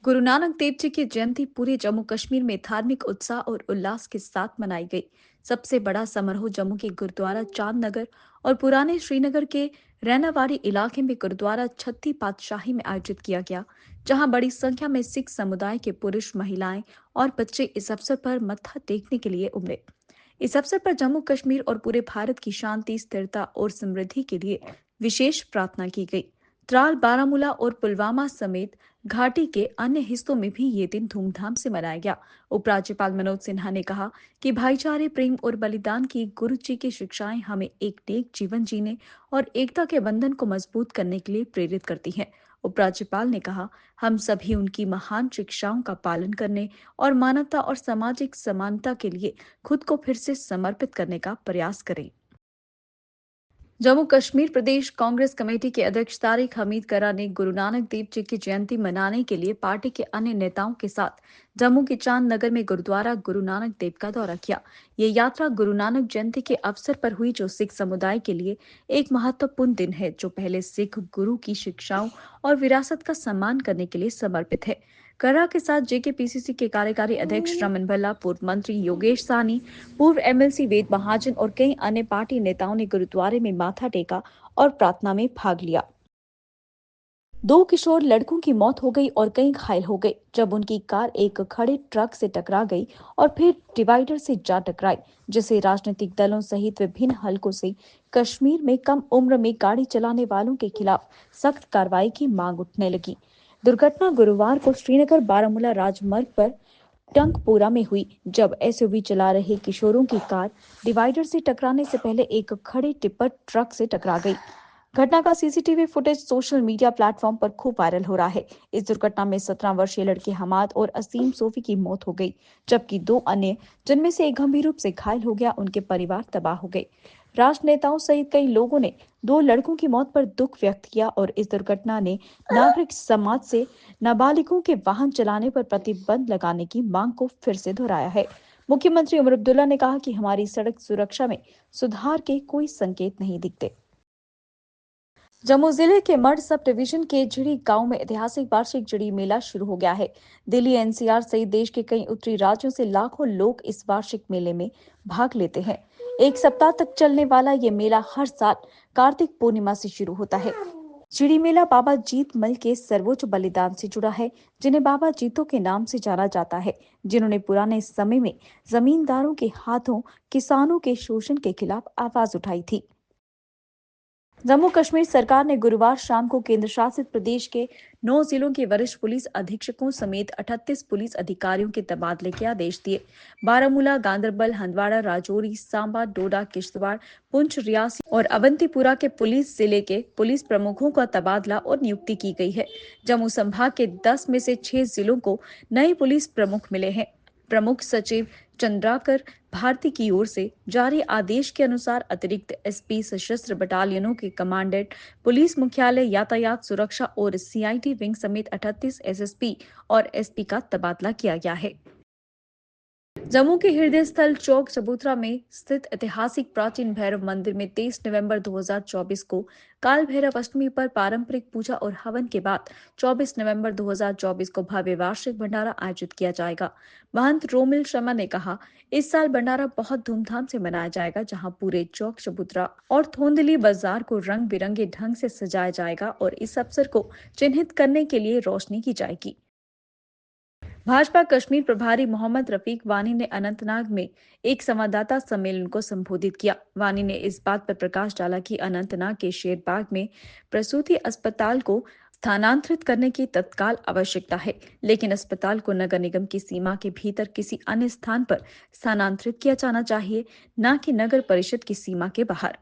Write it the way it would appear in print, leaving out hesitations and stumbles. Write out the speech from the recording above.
गुरु नानक देव जी की जयंती पूरे जम्मू कश्मीर में धार्मिक उत्साह और उल्लास के साथ मनाई गई। सबसे बड़ा समारोह जम्मू के गुरुद्वारा चांद नगर और पुराने श्रीनगर के रैनावाड़ी इलाके में गुरुद्वारा छत्ती पातशाही में आयोजित किया गया, जहां बड़ी संख्या में सिख समुदाय के पुरुष, महिलाएं और बच्चे इस अवसर पर मत्था टेकने के लिए उमड़े। इस अवसर पर जम्मू कश्मीर और पूरे भारत की शांति, स्थिरता और समृद्धि के लिए विशेष प्रार्थना की गई। त्राल, बारामूला और पुलवामा समेत घाटी के अन्य हिस्सों में भी ये दिन धूमधाम से मनाया गया। उपराज्यपाल मनोज सिन्हा ने कहा कि भाईचारे, प्रेम और बलिदान की गुरु जी की शिक्षाएं हमें एक नेक जीवन जीने और एकता के बंधन को मजबूत करने के लिए प्रेरित करती हैं। उपराज्यपाल ने कहा, हम सभी उनकी महान शिक्षाओं का पालन करने और मानवता और सामाजिक समानता के लिए खुद को फिर से समर्पित करने का प्रयास करें। जम्मू कश्मीर प्रदेश कांग्रेस कमेटी के अध्यक्ष तारिक हमीद करा ने गुरु नानक देव जी की जयंती मनाने के लिए पार्टी के अन्य नेताओं के साथ जम्मू के चांद नगर में गुरुद्वारा गुरु नानक देव का दौरा किया। ये यात्रा गुरु नानक जयंती के अवसर पर हुई, जो सिख समुदाय के लिए एक महत्वपूर्ण दिन है, जो पहले सिख गुरु की शिक्षाओं और विरासत का सम्मान करने के लिए समर्पित है। करा के साथ जेकेपीसीसी के कार्यकारी अध्यक्ष रमन भल्ला, पूर्व मंत्री योगेश सानी, पूर्व एमएलसी वेद महाजन और कई अन्य पार्टी नेताओं ने गुरुद्वारे में माथा टेका और प्रार्थना में भाग लिया। 2 किशोर लड़कों की मौत हो गई और कई घायल हो गए जब उनकी कार एक खड़े ट्रक से टकरा गई और फिर डिवाइडर से जा टकराई, जिससे राजनीतिक दलों सहित विभिन्न हलकों से कश्मीर में कम उम्र में गाड़ी चलाने वालों के खिलाफ सख्त कार्रवाई की मांग उठने लगी। दुर्घटना गुरुवार को श्रीनगर बारामूला राजमार्ग पर टंकपुरा में हुई, जब एसयूवी चला रहे किशोरों की कार डिवाइडर से टकराने से पहले एक खड़े टिप्पर ट्रक से टकरा गई। घटना का CCTV footage social media platform पर खूब वायरल हो रहा है। इस दुर्घटना में 17 वर्षीय लड़के हमाद और असीम सोफी की मौत हो गई, जबकि 2 अन्य, जिनमें से एक गंभीर रूप से घायल हो गया, उनके परिवार तबाह हो गए। राष्ट्र नेताओं सहित कई लोगों ने 2 लड़कों की मौत पर दुख व्यक्त किया और इस दुर्घटना ने नागरिक समाज से नाबालिगों के वाहन चलाने पर प्रतिबंध लगाने की मांग को फिर से दोहराया है। मुख्यमंत्री उमर अब्दुल्ला ने कहा कि हमारी सड़क सुरक्षा में सुधार के कोई संकेत नहीं दिखते। जम्मू जिले के मढ़ सब डिवीजन के झिड़ी गांव में ऐतिहासिक वार्षिक झिड़ी मेला शुरू हो गया है। दिल्ली, एनसीआर सहित देश के कई उत्तरी राज्यों से लाखों लोग इस वार्षिक मेले में भाग लेते हैं। 1 सप्ताह तक चलने वाला ये मेला हर साल कार्तिक पूर्णिमा से शुरू होता है। झिड़ी मेला बाबा जीत मल के सर्वोच्च बलिदान से जुड़ा है, जिन्हें बाबा जीतों के नाम से जाना जाता है, जिन्होंने पुराने समय में जमींदारों के हाथों किसानों के शोषण के खिलाफ आवाज उठाई थी। जम्मू कश्मीर सरकार ने गुरुवार शाम को केंद्र शासित प्रदेश के 9 जिलों के वरिष्ठ पुलिस अधीक्षकों समेत 38 पुलिस अधिकारियों के तबादले के आदेश दिए। बारामूला, गांदरबल, हंदवाड़ा, राजौरी, सांबा, डोडा, किश्तवाड़, पुंछ, रियासी और अवंतीपुरा के पुलिस जिले के पुलिस प्रमुखों का तबादला और नियुक्ति की गई है। जम्मू संभाग के 10 में से 6 जिलों को नए पुलिस प्रमुख मिले हैं। प्रमुख सचिव चंद्राकर भारती की ओर से जारी आदेश के अनुसार अतिरिक्त एसपी, सशस्त्र बटालियनों के कमांडेंट, पुलिस मुख्यालय, यातायात सुरक्षा और सीआईडी विंग समेत 38 एसएसपी और एसपी का तबादला किया गया है। जम्मू के हृदय स्थल चौक चबूतरा में स्थित ऐतिहासिक प्राचीन भैरव मंदिर में 23 नवंबर 2024 को काल भैरव अष्टमी पर पारंपरिक पूजा और हवन के बाद 24 नवंबर 2024 को भव्य वार्षिक भंडारा आयोजित किया जाएगा। महंत रोमिल शर्मा ने कहा, इस साल भंडारा बहुत धूमधाम से मनाया जाएगा, जहां पूरे चौक चबूतरा और थोंदली बाजार को रंग बिरंगे ढंग से सजाया जाएगा और इस अवसर को चिन्हित करने के लिए रोशनी की जाएगी। भाजपा कश्मीर प्रभारी मोहम्मद रफीक वानी ने अनंतनाग में एक संवाददाता सम्मेलन को संबोधित किया। वानी ने इस बात पर प्रकाश डाला कि अनंतनाग के शेरबाग में प्रसूति अस्पताल को स्थानांतरित करने की तत्काल आवश्यकता है, लेकिन अस्पताल को नगर निगम की सीमा के भीतर किसी अन्य स्थान पर स्थानांतरित किया जाना चाहिए, न कि नगर परिषद की सीमा के बाहर।